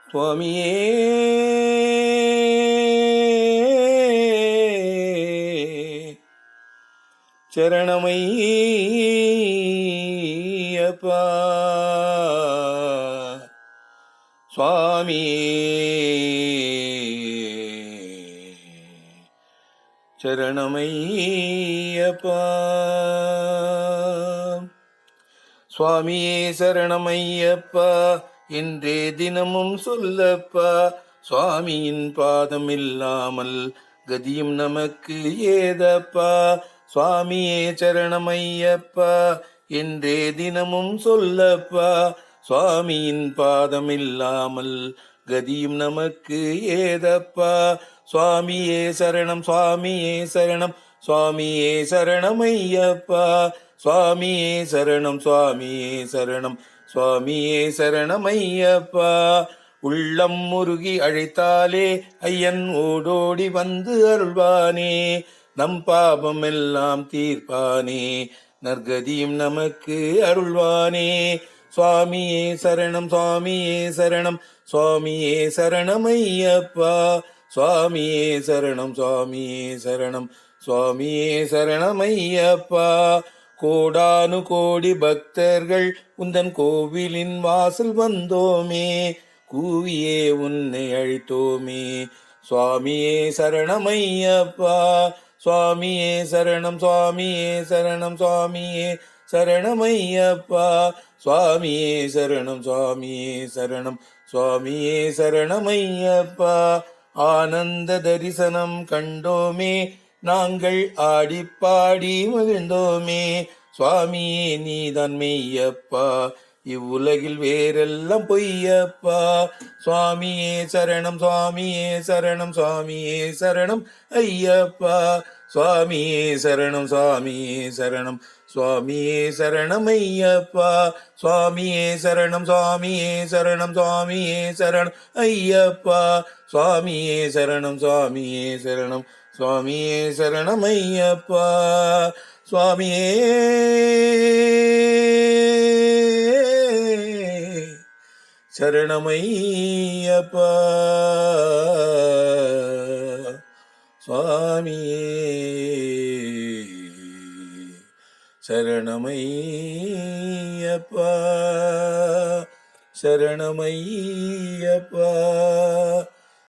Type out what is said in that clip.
சுவாமியே சரணமையப்பா. சுவாமியே சரணமையப்பா. சுவாமியே சரணமையப்பா என்றே தினமும் சொல்லப்பா. சுவாமியின் பாதம் இல்லாமல் கதியும் நமக்கு ஏதப்பா. சுவாமியே சரணமையப்பா என்றே தினமும் சொல்லப்பா. சுவாமியின் பாதம் இல்லாமல் கதியும் நமக்கு ஏதப்பா. சுவாமியே சரணம், சுவாமியே சரணம், சுவாமியே சரணமையப்பா. சுவாமியே சரணம், சுவாமியே சரணம், சுவாமியே சரணமையப்பா. உள்ளம் முருகி அழைத்தாலே ஐயன் ஓடோடி வந்து அருள்வானே. நம் பாபம் எல்லாம் தீர்ப்பானே, நற்கதியும் நமக்கு அருள்வானே. சுவாமியே சரணம், சுவாமியே சரணம், சுவாமியே சரணமையப்பா. சுவாமியே சரணம், சுவாமியே சரணம், சுவாமியே சரணமையப்பா. கோடானு கோடி பக்தர்கள் உந்தன் கோவிலின் வாசல் வந்தோமே, கூவியே உன்னை அழைத்தோமே. சுவாமியே சரணமையப்பா. சுவாமியே சரணம், சுவாமியே சரணம், சுவாமியே சரணமையப்பா. சுவாமியே சரணம், சுவாமியே சரணம், சுவாமியே சரணமையப்பா. ஆனந்த தரிசனம் கண்டோமே, நாங்கள் ஆடிப்பாடி மகிழ்ந்தோமே. சுவாமியே நீதான் மெய்யப்பா, இவ்வுலகில் வேறெல்லாம் பொய்யப்பா. சுவாமியே சரணம், சுவாமியே சரணம், சுவாமியே சரணம் ஐயப்பா. சுவாமியே சரணம், சுவாமியே சரணம், சுவாமியே சரணம் ஐயப்பா. சுவாமியே சரணம், சுவாமியே சரணம், சுவாமியே சரணம் ஐயப்பா. சுவாமியே சரணம், சுவாமியே சரணம், சுவாமியே சரணம் ஐயப்பா. சுவாமியே சரணமையப்பா. சுவாமியே சரணமையப்பா, சரணமையப்பா.